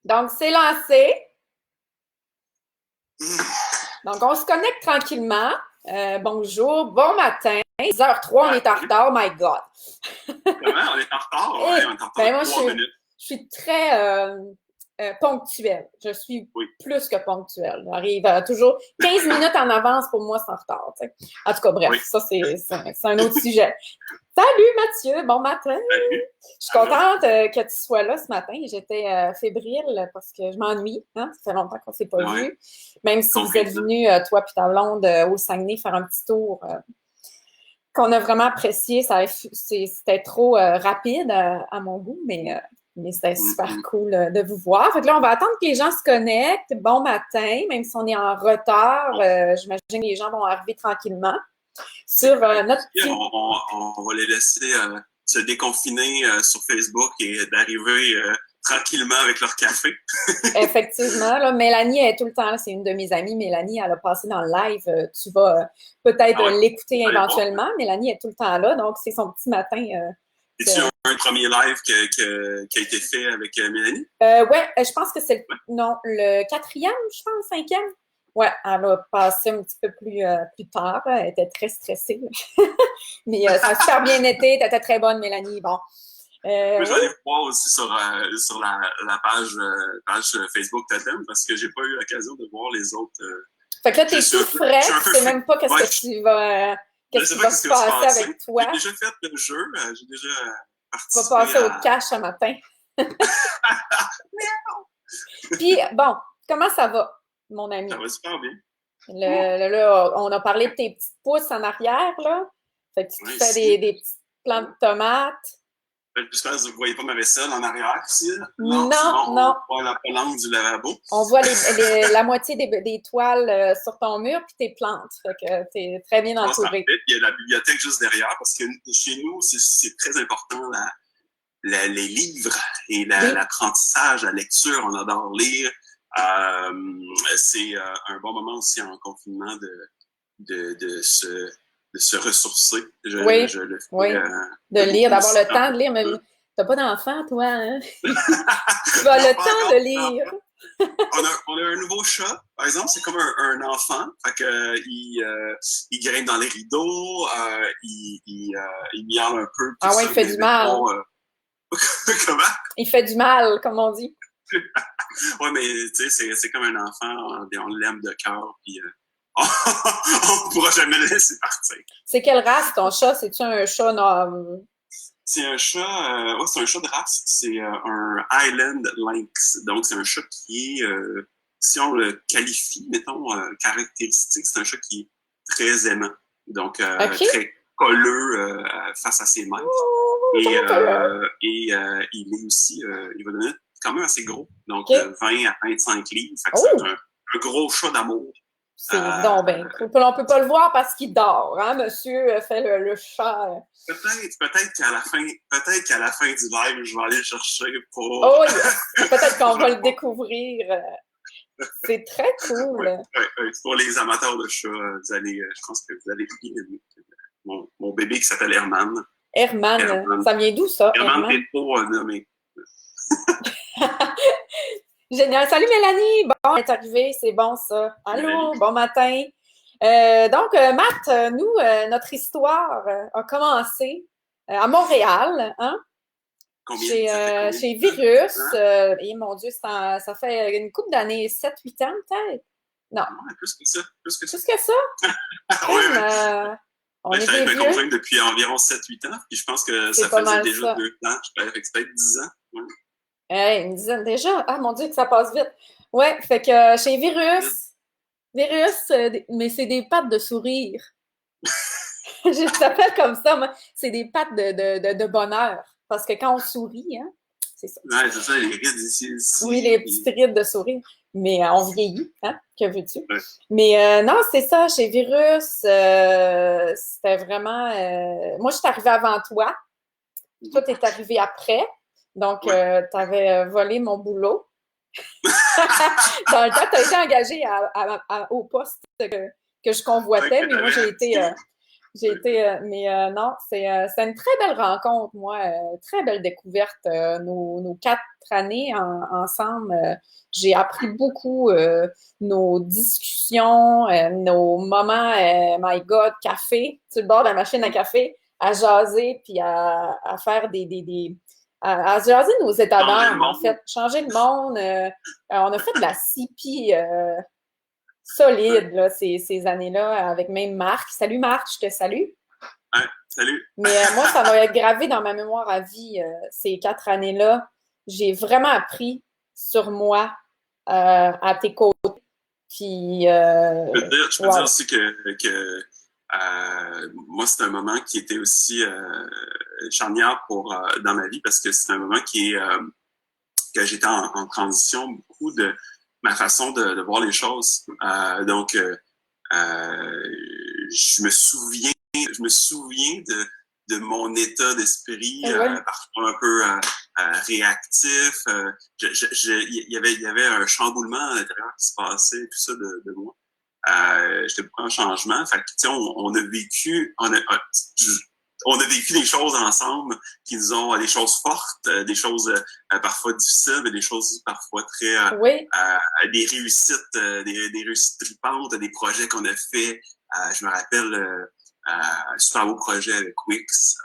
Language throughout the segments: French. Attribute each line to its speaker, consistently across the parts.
Speaker 1: Donc, c'est lancé. Donc, on se connecte tranquillement. Bonjour, bon matin. 10h03, on est en retard, my God.
Speaker 2: Comment? On est en retard? Ouais, on est en retard
Speaker 1: Ben,
Speaker 2: de
Speaker 1: moi,
Speaker 2: 3 minutes.
Speaker 1: je suis très ponctuelle. Je suis
Speaker 2: Oui.
Speaker 1: plus que ponctuelle. J'arrive toujours 15 minutes en avance pour moi, c'est en retard. T'sais. En tout cas, bref,
Speaker 2: Oui.
Speaker 1: ça, c'est un autre sujet. Salut Mathieu, bon matin.
Speaker 2: Salut.
Speaker 1: Je suis contente que tu sois là ce matin. J'étais fébrile parce que je m'ennuie. Hein? Ça fait longtemps qu'on ne s'est pas
Speaker 2: Ouais.
Speaker 1: vu. Même si vous êtes
Speaker 2: Complètement.
Speaker 1: venus, toi et ta blonde, au Saguenay faire un petit tour qu'on a vraiment apprécié. C'était trop rapide à mon goût, mais c'était super
Speaker 2: Mhm.
Speaker 1: cool de vous voir. Fait que là, on va attendre que les gens se connectent. Bon matin, même si on est en retard, j'imagine que les gens vont arriver tranquillement sur notre
Speaker 2: Puis,
Speaker 1: petit...
Speaker 2: on va les laisser se déconfiner sur Facebook et d'arriver tranquillement avec leur café.
Speaker 1: Effectivement, là, Mélanie est tout le temps là. C'est une de mes amies. Mélanie, elle a passé dans le live. Tu vas peut-être
Speaker 2: Ah ouais?
Speaker 1: l'écouter
Speaker 2: Allez voir.
Speaker 1: éventuellement. Mélanie est tout le temps là. Donc, c'est son petit matin.
Speaker 2: Es-tu un premier live qui a été fait avec Mélanie?
Speaker 1: Ouais, je pense que c'est non, le quatrième, je pense, cinquième. Ouais, elle a passé un petit peu plus tard. Elle était très stressée. Mais ça a super bien été. Tu étais très bonne, Mélanie. Bon.
Speaker 2: Je vais
Speaker 1: Oui.
Speaker 2: aller voir aussi sur la page Facebook Totem parce que j'ai pas eu l'occasion de voir les autres.
Speaker 1: Fait que là,
Speaker 2: Je
Speaker 1: t'es
Speaker 2: suis
Speaker 1: tout
Speaker 2: un peu,
Speaker 1: frais.
Speaker 2: je suis un
Speaker 1: Tu
Speaker 2: peu
Speaker 1: sais
Speaker 2: fou.
Speaker 1: même pas
Speaker 2: Ouais, je
Speaker 1: qu'est-ce
Speaker 2: sais
Speaker 1: qui
Speaker 2: pas
Speaker 1: va
Speaker 2: ce
Speaker 1: se
Speaker 2: qui va se
Speaker 1: passer
Speaker 2: passer.
Speaker 1: avec toi.
Speaker 2: J'ai déjà fait le jeu. J'ai déjà
Speaker 1: Tu vas
Speaker 2: participé
Speaker 1: passer au
Speaker 2: à.
Speaker 1: cash ce matin. Puis, bon, comment ça va, mon
Speaker 2: Ça
Speaker 1: ami?
Speaker 2: va super bien.
Speaker 1: Là, on a parlé de tes petites pousses en arrière, là. Fait que tu te
Speaker 2: Ouais,
Speaker 1: fais
Speaker 2: ici.
Speaker 1: des petites plantes de tomates.
Speaker 2: J'espère que vous ne voyez pas ma vaisselle en arrière ici. Non,
Speaker 1: Non,
Speaker 2: sinon
Speaker 1: non.
Speaker 2: on voit la langue du lavabo.
Speaker 1: On voit la moitié des toiles sur ton mur puis tes plantes. Fait que t'es très bien
Speaker 2: Non, c'est
Speaker 1: entouré.
Speaker 2: parfait. Il y a la bibliothèque juste derrière parce que chez nous, c'est très important les livres et
Speaker 1: Oui.
Speaker 2: l'apprentissage, la lecture. On adore lire. C'est un bon moment aussi en confinement de se ressourcer.
Speaker 1: Oui,
Speaker 2: Je le
Speaker 1: oui.
Speaker 2: fais
Speaker 1: De lire,
Speaker 2: beaucoup
Speaker 1: d'avoir
Speaker 2: aussi
Speaker 1: le temps de lire. Mais t'as pas d'enfant, toi, hein? Tu as
Speaker 2: non,
Speaker 1: le
Speaker 2: pas
Speaker 1: temps de
Speaker 2: encore.
Speaker 1: lire.
Speaker 2: On a un nouveau chat, par exemple, c'est comme un enfant. Fait que, il grimpe dans les rideaux, il miaule un peu. Tout
Speaker 1: Ah ouais,
Speaker 2: ça,
Speaker 1: il fait
Speaker 2: mais
Speaker 1: du mal.
Speaker 2: mettons, comment?
Speaker 1: Il fait du mal, comme on dit.
Speaker 2: Ouais, mais tu sais, c'est comme un enfant, on l'aime de cœur, puis on ne pourra jamais le laisser partir.
Speaker 1: C'est quelle race ton chat? C'est-tu un chat non?
Speaker 2: C'est un chat, c'est un chat de race. C'est un Highland Lynx. Donc, c'est un chat qui est, si on le qualifie, mettons, caractéristique, c'est un chat qui est très aimant. Donc,
Speaker 1: OK.
Speaker 2: très colleux face à ses maîtres.
Speaker 1: Oh,
Speaker 2: Et il est aussi, il va devenir quand même assez gros. Donc,
Speaker 1: OK.
Speaker 2: 20 à 25 livres. Fait que
Speaker 1: Oh,
Speaker 2: c'est un gros chat d'amour.
Speaker 1: c'est donc bien cool. On peut pas le voir parce qu'il dort, hein? Monsieur fait le chat.
Speaker 2: Peut-être qu'à la fin du live, je vais aller le chercher pour.
Speaker 1: Oh, yes. Peut-être qu'on va le découvrir. C'est très cool.
Speaker 2: Pour les amateurs de chats, je pense que vous allez bien aimer. Mon bébé qui s'appelle Herman.
Speaker 1: Herman, ça vient d'où ça,
Speaker 2: Herman
Speaker 1: Herman?
Speaker 2: t'es trop nommé.
Speaker 1: Génial. Salut Mélanie. Bon, elle est arrivée, c'est bon ça. Allô,
Speaker 2: Mélanie.
Speaker 1: bon matin. Donc, Matt, nous, notre histoire a commencé à Montréal, hein?
Speaker 2: Ça fait combien
Speaker 1: Chez
Speaker 2: de
Speaker 1: Virus.
Speaker 2: temps?
Speaker 1: Et mon Dieu, ça fait une couple d'années, 7-8 ans peut-être. Non,
Speaker 2: Ouais, plus que ça. Plus que ça.
Speaker 1: plus que ça.
Speaker 2: Ouais.
Speaker 1: On est
Speaker 2: J'étais
Speaker 1: des
Speaker 2: avec ma
Speaker 1: vieux.
Speaker 2: conjointe depuis environ 7-8 ans, puis je pense que
Speaker 1: C'est
Speaker 2: ça
Speaker 1: pas
Speaker 2: faisait
Speaker 1: mal
Speaker 2: déjà
Speaker 1: ça.
Speaker 2: 2 ans. Je fait que c'est peut-être 10 ans. Ouais.
Speaker 1: Une dizaine déjà. Ah mon Dieu, que ça passe vite. Ouais, fait que chez Virus, mais c'est des pattes de sourire. Je t'appelle comme ça, moi. C'est des pattes de bonheur. Parce que quand on sourit, hein, c'est ça.
Speaker 2: Ouais, c'est ça, les rides ici.
Speaker 1: Oui, les petites rides de sourire. Mais on vieillit, hein? Que veux-tu?
Speaker 2: Ouais.
Speaker 1: Mais non, c'est ça, chez Virus, c'était vraiment. Moi, je suis arrivée avant toi. Toi, t'es arrivé après. Donc,
Speaker 2: Ouais.
Speaker 1: tu avais volé mon boulot. Dans le temps, tu as été engagé au poste que je convoitais, mais moi, j'ai été J'ai été, non, c'est une très belle rencontre, moi, très belle découverte. Nos 4 années ensemble, j'ai appris beaucoup. Nos discussions, nos moments, my God, café, sur le bord de la machine à café, à jaser, puis à faire à jaser nos états
Speaker 2: Changer le
Speaker 1: d'âme, en
Speaker 2: monde.
Speaker 1: fait, changer le monde. On a fait de la CP solide, là, ces années-là, avec même Marc. Salut Marc, je te salue.
Speaker 2: Ouais, salut.
Speaker 1: Mais moi, ça va être gravé dans ma mémoire à vie, ces 4 années-là. J'ai vraiment appris sur moi à tes côtés. Puis,
Speaker 2: Je peux dire
Speaker 1: wow.
Speaker 2: aussi que moi, c'est un moment qui était aussi charnière dans ma vie parce que c'est un moment que j'étais en transition beaucoup de ma façon de voir les choses. Donc, je me souviens de mon état d'esprit,
Speaker 1: Ouais.
Speaker 2: parfois un peu réactif. Il y avait un chamboulement à l'intérieur qui se passait, tout ça de moi. J'étais beaucoup en changement. Fait que, on a vécu, on a vécu des choses ensemble qui nous ont des choses fortes, des choses parfois difficiles, mais des choses parfois très
Speaker 1: Oui.
Speaker 2: des réussites, des réussites tripantes, des projets qu'on a fait. Je me rappelle un super beau projet avec Wix.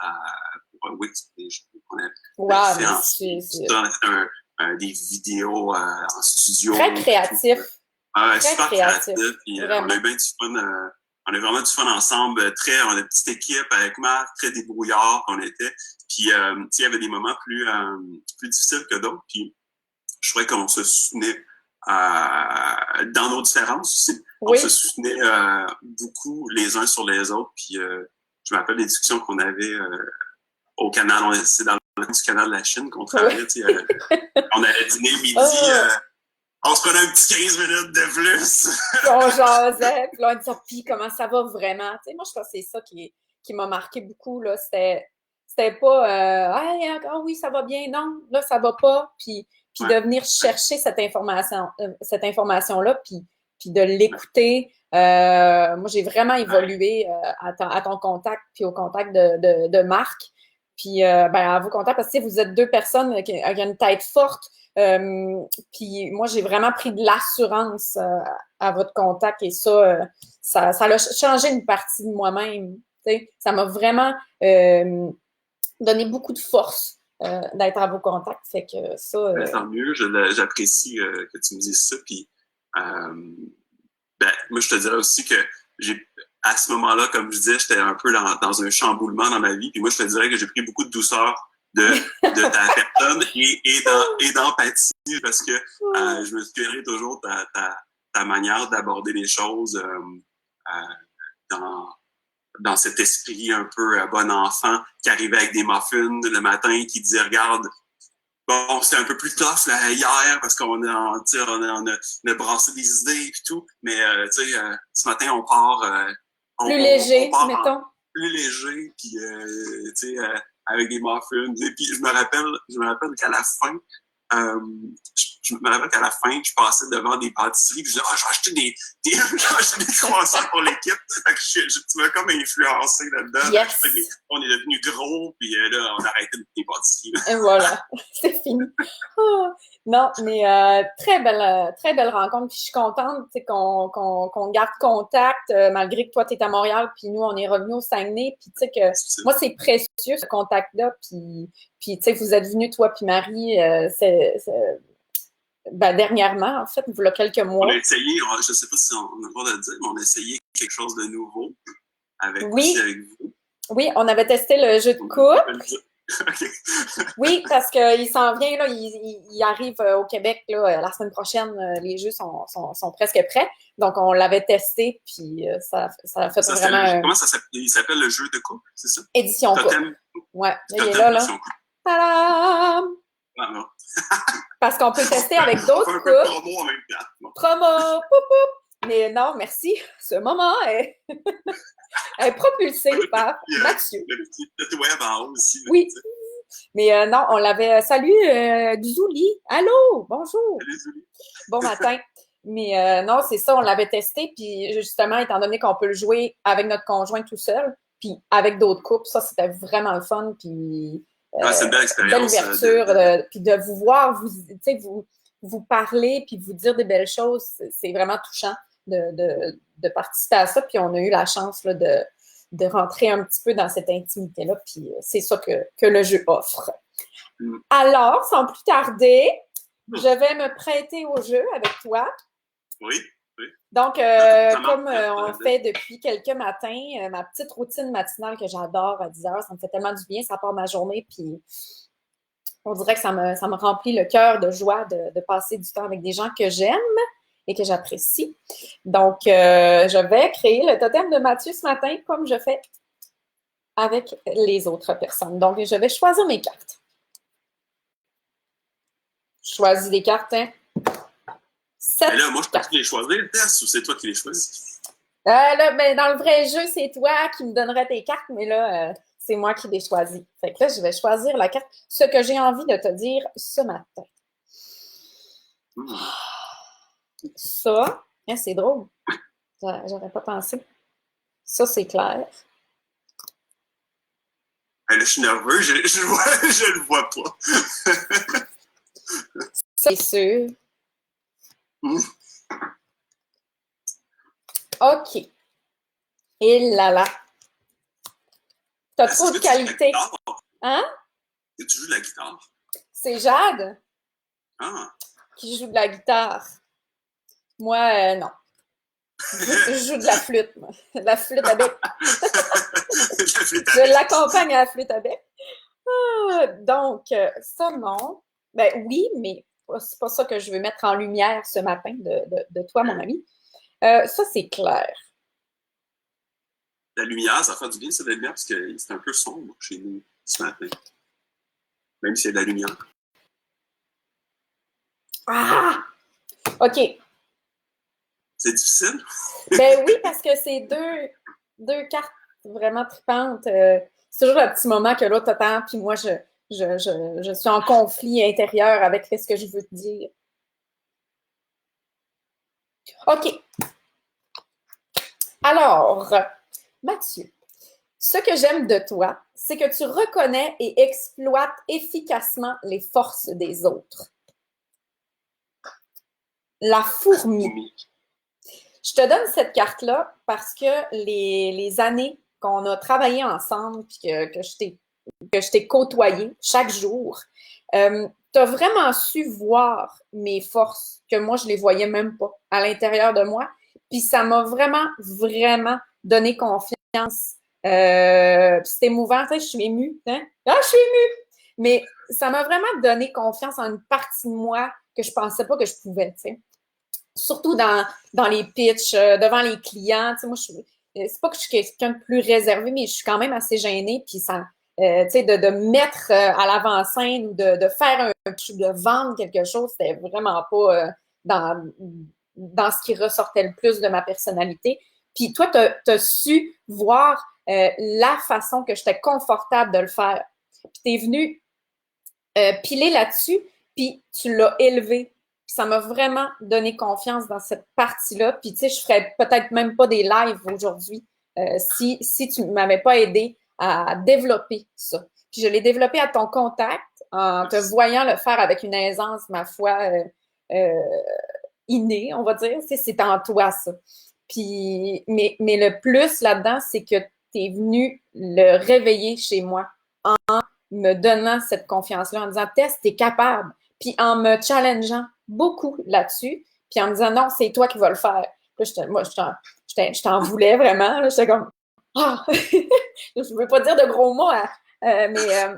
Speaker 2: Wix, on a
Speaker 1: Wow,
Speaker 2: fait
Speaker 1: mais
Speaker 2: ensuite des vidéos en studio.
Speaker 1: très créatif. Très
Speaker 2: Super
Speaker 1: créatif.
Speaker 2: créatif. Puis, on
Speaker 1: Vraiment.
Speaker 2: a eu bien du fun. On a vraiment du fun ensemble. On a une petite équipe avec Marc, très débrouillard qu'on était. Puis, il y avait des moments plus difficiles que d'autres. Puis, je trouvais qu'on se soutenait dans nos différences aussi. On se
Speaker 1: Oui.
Speaker 2: soutenait beaucoup les uns sur les autres. Puis, je me rappelle des discussions qu'on avait au canal. C'est dans le du canal de la Chine qu'on travaillait.
Speaker 1: Oui.
Speaker 2: On allait dîner le midi.
Speaker 1: Ah.
Speaker 2: On se prenait un petit 15 minutes de plus.
Speaker 1: Puis on jasait, puis là, on disait, puis comment ça va vraiment? Tu sais, moi, je pense que c'est ça qui m'a marqué beaucoup, là. C'était pas, ah oui, ça va bien, non, là, ça va pas. Puis de
Speaker 2: Ouais,
Speaker 1: venir chercher cette information-là, puis de l'écouter. Moi, j'ai vraiment évolué à ton contact, puis au contact de Marc. Puis à vos contacts, parce que vous êtes 2 personnes qui ont une tête forte. Puis moi, j'ai vraiment pris de l'assurance à votre contact et ça a changé une partie de moi-même. Ça m'a vraiment donné beaucoup de force d'être à vos contacts. Fait que ça.
Speaker 2: tant mieux, j'apprécie que tu me dises ça. Puis, moi, je te dirais aussi que à ce moment-là, comme je disais, j'étais un peu dans un chamboulement dans ma vie. Puis moi, je te dirais que j'ai pris beaucoup de douceur de ta personne et d'empathie parce que je me souviendrai toujours de ta manière d'aborder les choses dans cet esprit un peu bon enfant qui arrivait avec des muffins le matin, qui disait regarde, bon, c'était un peu plus tough là, hier parce qu'on a brassé des idées et tout, mais ce matin on part
Speaker 1: Plus léger,
Speaker 2: on part
Speaker 1: mettons.
Speaker 2: plus léger puis avec des muffins et puis je me rappelle qu'à la fin je me rappelle qu'à la fin, je passais devant des pâtisseries, puis je disais, je vais acheter j'ai acheté des croissants pour l'équipe. Fait que tu m'as comme influencé là-dedans.
Speaker 1: Yes.
Speaker 2: On est devenus gros, puis là, on a arrêté des pâtisseries.
Speaker 1: Et voilà, c'est fini. Oh, non, mais très belle rencontre. Puis je suis contente qu'on garde contact, malgré que toi, tu es à Montréal, puis nous, on est revenus au Saguenay. Puis tu sais que moi, c'est précieux, ce contact-là. Puis tu sais, vous êtes venus, toi puis Marie, dernièrement, en fait, il y a quelques mois.
Speaker 2: On a essayé, je ne sais pas si on a le droit de le dire, mais on a essayé quelque chose de nouveau avec vous.
Speaker 1: Oui, on avait testé le jeu de couple. Okay. Oui, parce qu'il s'en vient, là, il arrive au Québec là, la semaine prochaine. Les jeux sont presque prêts. Donc, on l'avait testé, puis ça a fait vraiment...
Speaker 2: Comment ça s'appelle? Il s'appelle le jeu de couple, c'est ça?
Speaker 1: Édition couple. Ouais, il est là. Tadam!
Speaker 2: Ah, non.
Speaker 1: Parce qu'on peut tester avec d'autres couples.
Speaker 2: Promo en même temps.
Speaker 1: Promo! Poup, poup. Mais non, merci. Ce moment est propulsé par Mathieu.
Speaker 2: Le petit web en haut aussi.
Speaker 1: Oui. Mais non, on l'avait... Salut, Zouli. Allô, bonjour.
Speaker 2: Salut, Zouli.
Speaker 1: Bon matin. Mais non, c'est ça, on l'avait testé. Puis justement, étant donné qu'on peut le jouer avec notre conjoint tout seul, Puis avec d'autres couples, ça, c'était vraiment le fun. Puis
Speaker 2: c'est une belle expérience.
Speaker 1: belle ouverture. Puis de vous voir, vous parler, puis vous dire des belles choses, c'est vraiment touchant de participer à ça. Puis on a eu la chance là, de rentrer un petit peu dans cette intimité-là. Puis c'est ça que le jeu offre. Alors, sans plus tarder, je vais me prêter au jeu avec toi.
Speaker 2: Oui.
Speaker 1: Donc, comme on fait depuis quelques matins, ma petite routine matinale que j'adore à 10 heures, ça me fait tellement du bien, ça part ma journée, puis on dirait que ça me remplit le cœur de joie de passer du temps avec des gens que j'aime et que j'apprécie. Donc, je vais créer le totem de Mathieu ce matin comme je fais avec les autres personnes. Donc, je vais choisir mes cartes. Je choisis des cartes, hein? 7
Speaker 2: Mais là, moi, je peux
Speaker 1: cartes.
Speaker 2: les choisir, Tess, ou c'est toi qui les choisis?
Speaker 1: Là, ben, dans le vrai jeu, c'est toi qui me donnerais tes cartes, mais là, c'est moi qui les choisis. Fait que là, je vais choisir la carte, ce que j'ai envie de te dire ce matin. Ça, hein, c'est drôle. J'aurais pas pensé. Ça, c'est clair.
Speaker 2: Là, je suis nerveux, je le vois pas.
Speaker 1: Ça, c'est sûr. OK. Et là. T'as trop de qualité. Hein?
Speaker 2: Et tu joues de la guitare?
Speaker 1: C'est Jade qui joue de la guitare. Moi, non. Je joue de la flûte, moi. La flûte à bec. Je l'accompagne à la flûte à bec. Donc, ça, non. Ben oui, mais c'est pas ça que je veux mettre en lumière ce matin de toi, mon ami. Ça, c'est clair.
Speaker 2: La lumière, ça fait du bien, c'est de la lumière, parce que c'est un peu sombre chez nous ce matin. Même s'il y a de la lumière.
Speaker 1: Ah! OK.
Speaker 2: C'est difficile?
Speaker 1: Ben oui, parce que c'est deux cartes vraiment tripantes. C'est toujours le petit moment que l'autre attend, puis moi, je suis en conflit intérieur avec ce que je veux te dire. OK. Alors, Mathieu, ce que j'aime de toi, c'est que tu reconnais et exploites efficacement les forces des autres. La fourmi. Je te donne cette carte-là parce que les années qu'on a travaillé ensemble puis que je t'ai côtoyé chaque jour, tu as vraiment su voir mes forces que moi, je les voyais même pas à l'intérieur de moi. Puis ça m'a vraiment, vraiment donné confiance. C'est émouvant, tu sais, je suis émue. Hein? Ah, je suis émue! Mais ça m'a vraiment donné confiance en une partie de moi que je pensais pas que je pouvais, tu sais. Surtout dans les pitchs, devant les clients. Tu sais, moi, c'est pas que je suis quelqu'un de plus réservé, mais je suis quand même assez gênée. Puis ça, tu sais, de mettre à l'avant-scène ou de faire de vendre quelque chose, c'était vraiment pas dans ce qui ressortait le plus de ma personnalité. Puis toi, tu as su voir la façon que j'étais confortable de le faire. Puis tu es venu piler là-dessus, puis tu l'as élevé. Puis ça m'a vraiment donné confiance dans cette partie-là. Puis, tu sais, je ferais peut-être même pas des lives aujourd'hui si tu ne m'avais pas aidé à développer ça. Puis, je l'ai développé à ton contact en te voyant le faire avec une aisance, ma foi, innée, on va dire. Tu sais, c'est en toi, ça. Puis, mais le plus là-dedans, c'est que tu es venu le réveiller chez moi en me donnant cette confiance-là, en disant « Tess, t'es capable ». Puis en me challengeant beaucoup là-dessus, puis en me disant « Non, c'est toi qui vas le faire ». Moi, je t'en voulais vraiment. J'étais comme « Ah! » Je veux pas dire de gros mots, hein, mais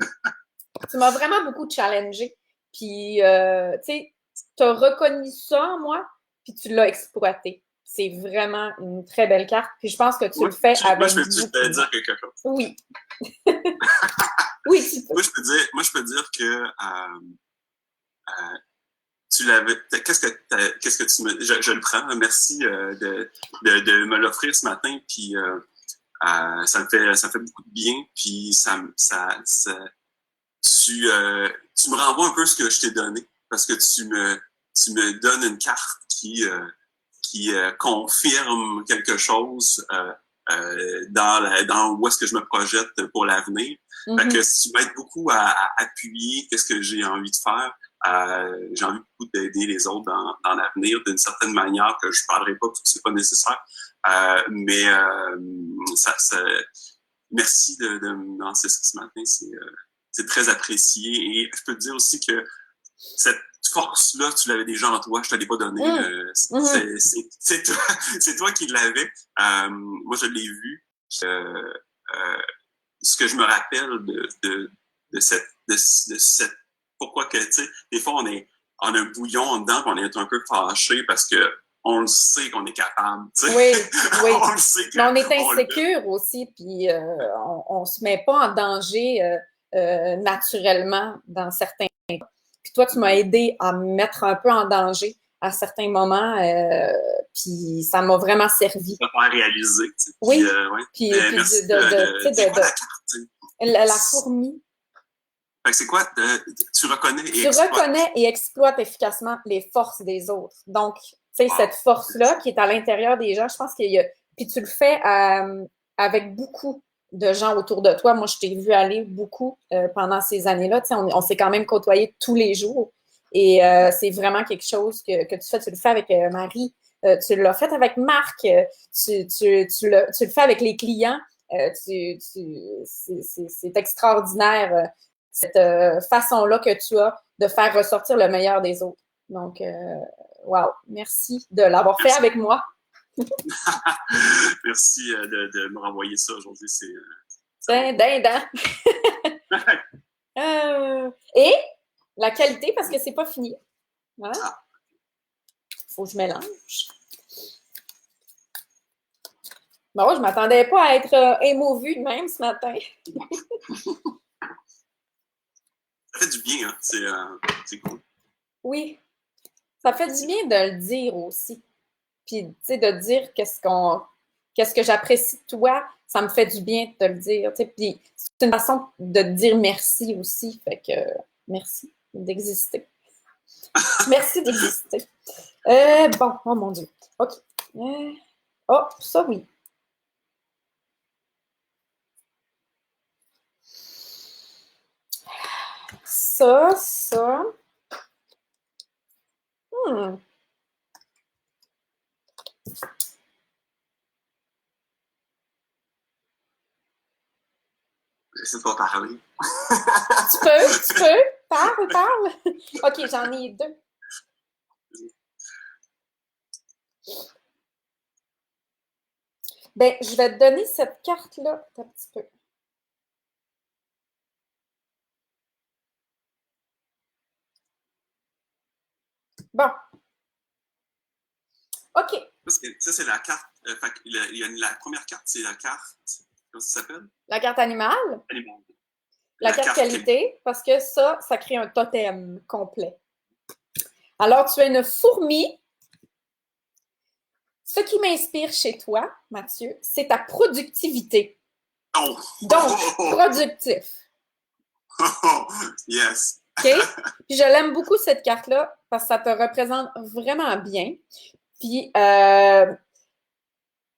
Speaker 1: tu m'as vraiment beaucoup challengé. Puis, tu sais, tu as reconnu ça en moi, puis tu l'as exploité. C'est vraiment une très belle carte. Puis je pense que tu le fais avec
Speaker 2: moi, je peux te dire quelque chose.
Speaker 1: Oui. Oui, tu peux.
Speaker 2: Moi, je peux dire que tu l'avais. Qu'est-ce que tu me. Je le prends. Merci de me l'offrir ce matin. Puis ça me fait beaucoup de bien. Puis tu me renvoies un peu ce que je t'ai donné. Parce que tu me donnes une carte qui confirme quelque chose dans où est-ce que je me projette pour l'avenir. Fait que tu m'aides beaucoup à appuyer qu'est-ce que j'ai envie de faire. J'ai envie beaucoup d'aider les autres dans l'avenir d'une certaine manière que je parlerai pas parce que c'est pas nécessaire. Mais merci de me lancer ça ce matin. C'est très apprécié. Et je peux te dire aussi que cette force-là, tu l'avais déjà en toi, je te l'ai pas donnée. C'est toi qui l'avais. Moi, je l'ai vu. Ce que je me rappelle de cette pourquoi que, tu sais, des fois, on est en un bouillon en dedans, on est un peu fâché parce que on le sait qu'on est capable, tu sais.
Speaker 1: Oui, oui.
Speaker 2: On le sait
Speaker 1: mais on est insécure aussi, puis on se met pas en danger naturellement dans certains cas. Puis toi, tu m'as aidé à me mettre un peu en danger à certains moments, puis ça m'a vraiment servi.
Speaker 2: De faire réaliser, tu sais.
Speaker 1: Oui,
Speaker 2: ouais.
Speaker 1: puis
Speaker 2: merci c'est quoi la carte, tu sais?
Speaker 1: La fourmi.
Speaker 2: Fait que c'est quoi? Tu reconnais et
Speaker 1: exploites. Tu reconnais et exploites efficacement les forces des autres. Donc, tu sais, cette force-là qui est à l'intérieur des gens, je pense qu'il y a... Puis tu le fais avec beaucoup de gens autour de toi. Moi, je t'ai vu aller beaucoup pendant ces années-là. Tu sais, on s'est quand même côtoyés tous les jours. Et c'est vraiment quelque chose que tu fais. Tu le fais avec Marie. Tu l'as fait avec Marc. Tu le fais avec les clients. C'est extraordinaire. Cette façon-là que tu as de faire ressortir le meilleur des autres. Donc, wow, merci de l'avoir fait avec moi.
Speaker 2: Merci de me renvoyer ça aujourd'hui.
Speaker 1: Et la qualité, parce que c'est pas fini. Voilà. Faut que je mélange. Bon, je m'attendais pas à être émouvue de même ce matin.
Speaker 2: Ça fait du bien, hein? C'est cool.
Speaker 1: Oui. Ça fait du bien de le dire aussi. Puis, tu sais, de dire qu'est-ce que j'apprécie de toi, ça me fait du bien de te le dire. Tu sais. Puis, c'est une façon de te dire merci aussi. Fait que merci d'exister. Merci d'exister. Bon, oh mon Dieu. OK. Oh, ça oui. Ça.
Speaker 2: J'essaie de pas parler.
Speaker 1: Tu peux. Parle. OK, j'en ai deux. Ben, je vais te donner cette carte-là un petit peu. Bon. OK.
Speaker 2: Ça, c'est la carte. La première carte, c'est la carte. Comment ça s'appelle?
Speaker 1: La carte animale.
Speaker 2: Animal.
Speaker 1: La carte qualité, parce que ça crée un totem complet. Alors, tu es une fourmi. Ce qui m'inspire chez toi, Mathieu, c'est ta productivité.
Speaker 2: Oh.
Speaker 1: Donc, productif.
Speaker 2: Yes.
Speaker 1: OK? Puis je l'aime beaucoup, cette carte-là, parce que ça te représente vraiment bien. Puis,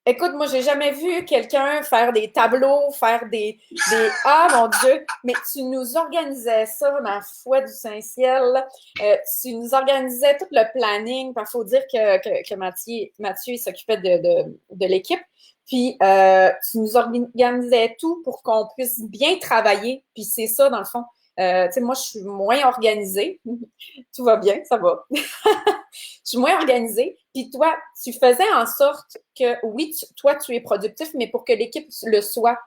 Speaker 1: écoute, moi, j'ai jamais vu quelqu'un faire des tableaux, faire des... Ah, mon Dieu! Mais tu nous organisais ça, ma foi du Saint-Ciel. Tu nous organisais tout le planning. Il faut dire que Mathieu il s'occupait de l'équipe. Puis, tu nous organisais tout pour qu'on puisse bien travailler. Puis, c'est ça, dans le fond. Tu sais, moi, je suis moins organisée. Tout va bien, ça va. Je suis moins organisée. Puis toi, tu faisais en sorte que, oui, toi, tu es productif, mais pour que l'équipe le soit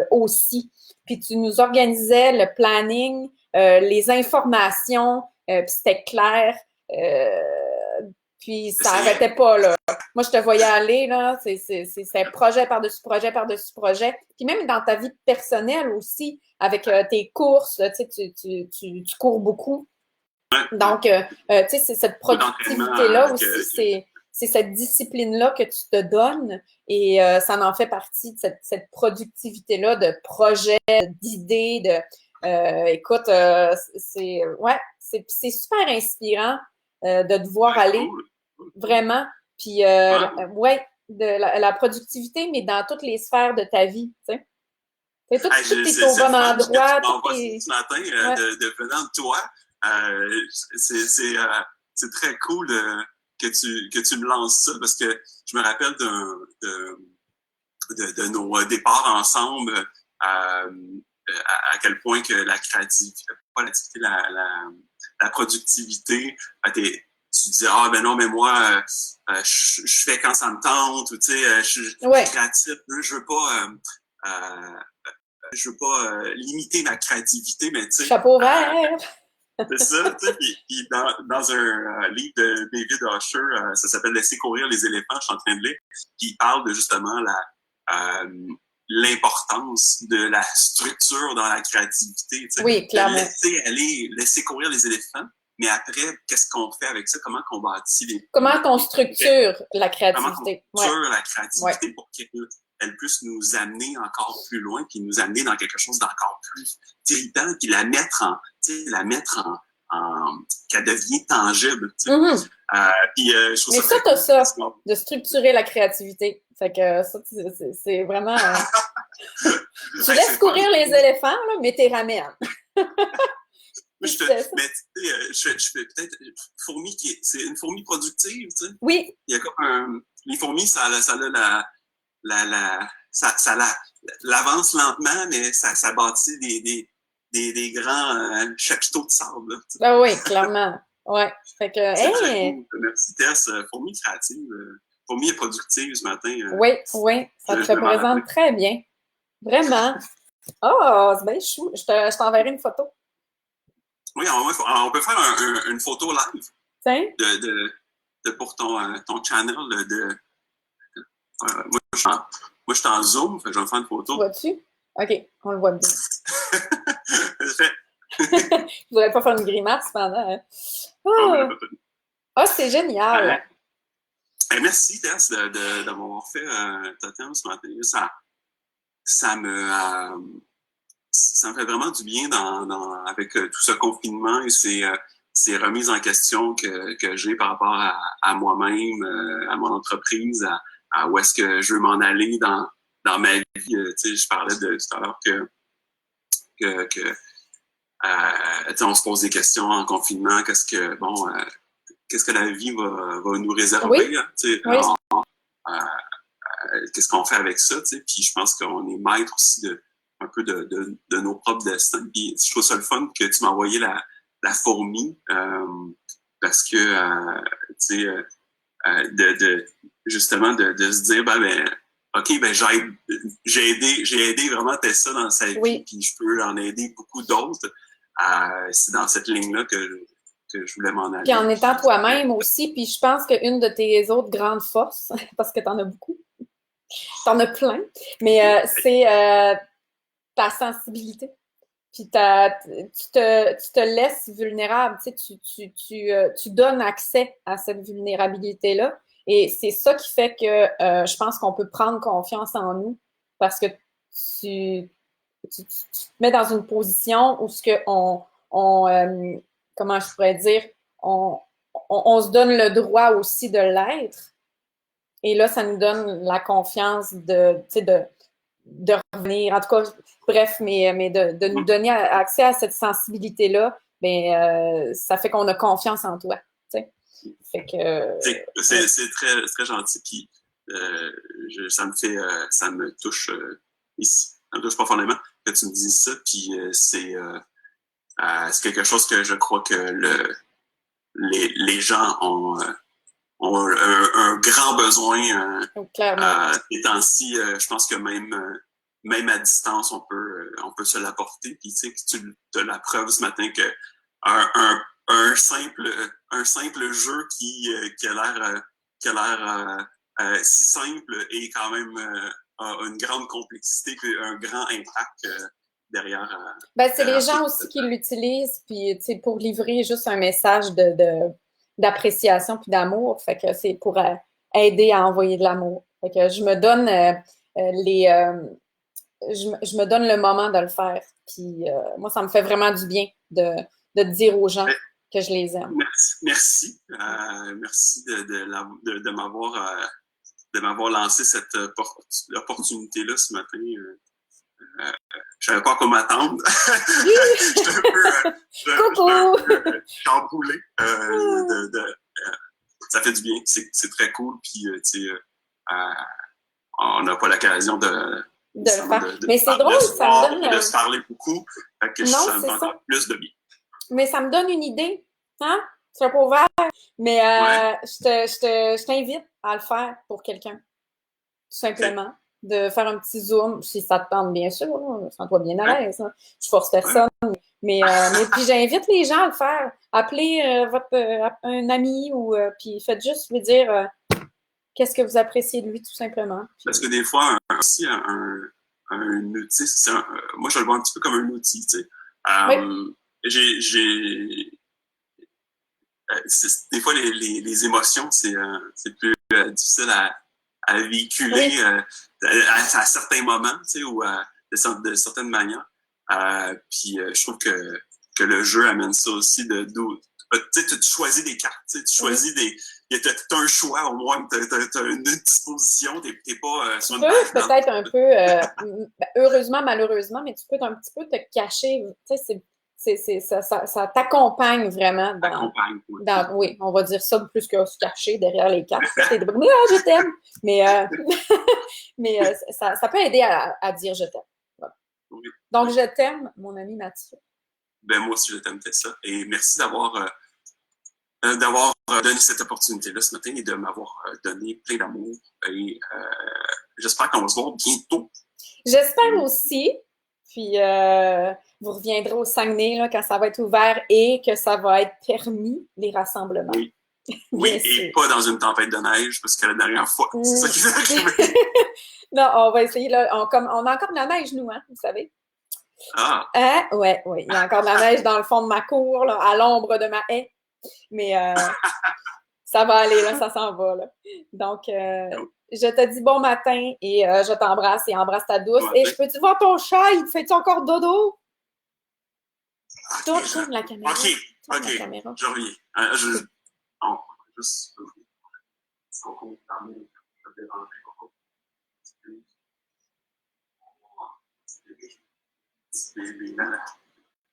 Speaker 1: aussi. Puis tu nous organisais le planning, les informations, puis c'était clair. Puis ça n'arrêtait pas, là. Moi, je te voyais aller, là. C'est projet par-dessus projet par-dessus projet. Puis même dans ta vie personnelle aussi, avec tes courses, tu sais, tu cours beaucoup. Donc, tu sais, c'est cette productivité-là aussi, c'est cette discipline-là que tu te donnes et ça en fait partie de cette productivité-là de projets, d'idées, écoute, c'est super inspirant de te voir aller, vraiment. Puis, ouais, la productivité, mais dans toutes les sphères de ta vie, tu sais. Tout est au
Speaker 2: C'est le
Speaker 1: bon
Speaker 2: fun que tu
Speaker 1: endroit, tout
Speaker 2: m'envoies ça
Speaker 1: est...
Speaker 2: ce matin
Speaker 1: Ouais.
Speaker 2: de venant de toi. C'est très cool que tu me lances ça parce que je me rappelle de nos départs ensemble, à quel point que la créativité, pas l'activité, la productivité, tu dis, ah ben non, mais moi, je fais quand ça me tente, ou tu sais, je suis créatif, je veux pas limiter ma créativité, mais tu sais.
Speaker 1: Chapeau vert!
Speaker 2: C'est ça, tu sais. Puis dans un livre de David Usher, ça s'appelle Laisser courir les éléphants, je suis en train de lire, puis il parle de justement l'importance de la structure dans la créativité. Tu sais,
Speaker 1: oui, clairement.
Speaker 2: Laisser courir les éléphants, mais après, qu'est-ce qu'on fait avec ça? Comment qu'on bâtit les...
Speaker 1: Comment qu'on structure la créativité?
Speaker 2: Comment on structure la créativité pour qu'elle puisse nous amener encore plus loin, puis nous amener dans quelque chose d'encore plus irritant, puis la mettre qu'elle devient tangible. Tu sais. Je trouve
Speaker 1: mais ça, t'as ça, de structurer la créativité. Fait que ça, c'est vraiment... tu laisses courir les éléphants, là, mais t'es ramènes.
Speaker 2: Mais je fais peut-être fourmi c'est une fourmi productive, tu sais.
Speaker 1: Oui.
Speaker 2: Il y a comme les fourmis, ça l'avance lentement, mais ça bâtit des grands chapiteaux de sable. Là,
Speaker 1: ben oui, clairement. Ouais. Fait que,
Speaker 2: hey! Cool. Merci Tess, fourmi créative. Fourmi est productive ce matin.
Speaker 1: Oui, ça te représente très bien. Vraiment. Oh, c'est bien chou. Je t'enverrai une photo.
Speaker 2: Oui, on peut faire une photo live.
Speaker 1: Tiens.
Speaker 2: Pour ton channel moi, je suis en Zoom, fait que je vais me faire une photo.
Speaker 1: Vois-tu? OK, on le voit bien. Vous n'aurez pas faire une grimace pendant. Hein? C'est génial!
Speaker 2: Merci, Tess, de m'avoir fait ta thème ce matin. Ça me fait vraiment du bien avec tout ce confinement et ces remises en question que j'ai par rapport à moi-même, à mon entreprise, à où est-ce que je veux m'en aller dans ma vie. Tu sais, je parlais tout à l'heure que on se pose des questions en confinement. Qu'est-ce que la vie va nous réserver?
Speaker 1: Oui.
Speaker 2: Hein, tu sais, oui. Qu'est-ce qu'on fait avec ça? Tu sais? Puis je pense qu'on est maître aussi un peu de nos propres destins. Puis je trouve ça le fun que tu m'as envoyé la fourmi parce que tu sais justement de se dire OK, j'ai aidé vraiment Tessa dans sa vie, puis je peux en aider beaucoup d'autres. C'est dans cette ligne-là que je voulais m'en aller.
Speaker 1: Puis en étant toi-même aussi, puis je pense qu'une de tes autres grandes forces, parce que t'en as beaucoup, t'en as plein, mais c'est ta sensibilité. Puis tu te laisses vulnérable, tu donnes accès à cette vulnérabilité-là. Et c'est ça qui fait que je pense qu'on peut prendre confiance en nous parce que tu te mets dans une position où comment je pourrais dire, on se donne le droit aussi de l'être. Et là, ça nous donne la confiance de revenir. En tout cas, bref, mais de nous donner accès à cette sensibilité-là, ça fait qu'on a confiance en toi. Fait que,
Speaker 2: c'est très, très gentil. Puis ça me touche ici. Ça me touche profondément que tu me dises ça. Puis c'est quelque chose que je crois que les gens ont un grand besoin. Ces temps-ci, je pense que même à distance, on peut se l'apporter. Puis tu sais, tu as la preuve ce matin que un simple jeu qui a l'air si simple et quand même a une grande complexité et un grand impact derrière.
Speaker 1: C'est les gens aussi qui l'utilisent puis pour livrer juste un message d'appréciation puis d'amour. Fait que c'est pour aider à envoyer de l'amour. Fait que je me donne je me donne le moment de le faire. Puis moi, ça me fait vraiment du bien de dire aux gens que je les aime.
Speaker 2: Merci. Merci de m'avoir m'avoir lancé cette opportunité-là ce matin. Je savais pas à quoi m'attendre. J'étais un peu chamboulé. Ça fait du bien. C'est très cool. Puis, on n'a pas l'occasion de
Speaker 1: le faire. Mais c'est drôle, ça me donne...
Speaker 2: de se parler beaucoup. Fait que ça me donne encore plus de bien.
Speaker 1: Mais ça me donne une idée. Hein? Tu n'as pas ouvert. Mais je t'invite à le faire pour quelqu'un. Tout simplement. De faire un petit zoom, si ça te tente, bien sûr. Sens-toi bien à l'aise. Hein? Je force personne. Mais puis j'invite les gens à le faire. Appelez un ami ou puis faites juste lui dire qu'est-ce que vous appréciez de lui, tout simplement. Puis,
Speaker 2: parce que des fois, aussi, un outil, moi, je le vois un petit peu comme un outil. Tu sais. Des fois, les émotions, c'est plus difficile à véhiculer à certains moments, tu sais, ou de certaines manières. Puis je trouve que le jeu amène ça aussi tu sais, tu choisis des cartes, tu choisis t'as un choix au moins, t'as une disposition, t'es pas
Speaker 1: sur une page. Tu peux peut-être un peu, heureusement, malheureusement, mais tu peux un petit peu te cacher, tu sais, ça t'accompagne vraiment oui, on va dire ça plus que se cacher derrière les cartes. Je t'aime. Mais ça peut aider à dire je t'aime. Voilà. Oui. Donc, je t'aime, mon ami Mathieu.
Speaker 2: Ben, moi aussi, je t'aime, Tessa. Et merci d'avoir donné cette opportunité-là ce matin et de m'avoir donné plein d'amour. Et j'espère qu'on va se voir bientôt.
Speaker 1: J'espère aussi. Puis, vous reviendrez au Saguenay là, quand ça va être ouvert et que ça va être permis, les rassemblements.
Speaker 2: Oui. Oui, et pas dans une tempête de neige, parce que la dernière fois, c'est ça qui s'est arrivé.
Speaker 1: Non, on va essayer. Là, on a encore de la neige, nous, hein, vous savez.
Speaker 2: Ah!
Speaker 1: Oui, il y a encore de la neige dans le fond de ma cour, là, à l'ombre de ma haie. Mais ça va aller, là, ça s'en va. Là. Donc, je te dis bon matin et je t'embrasse et embrasse ta douce. Et je peux-tu voir ton chat? Il te fait-tu encore dodo? Tourne la caméra.
Speaker 2: OK. Je reviens. Juste...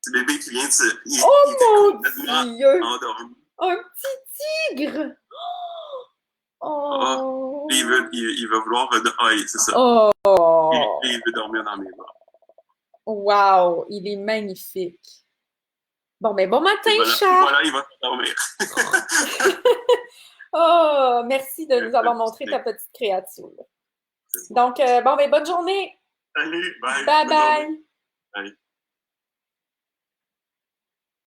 Speaker 2: Petit bébé qui vient de se...
Speaker 1: mon Dieu! Un petit tigre! Oh!
Speaker 2: Il veut vouloir... c'est ça.
Speaker 1: Oh!
Speaker 2: Il veut dormir dans mes bras.
Speaker 1: Wow! Il est magnifique. Bon, ben bon matin, chat!
Speaker 2: Voilà, il va dormir.
Speaker 1: Oh! Merci de nous avoir montré ta petite créature. Donc, bonne journée!
Speaker 2: Salut! Bye!
Speaker 1: Bye!
Speaker 2: Bye!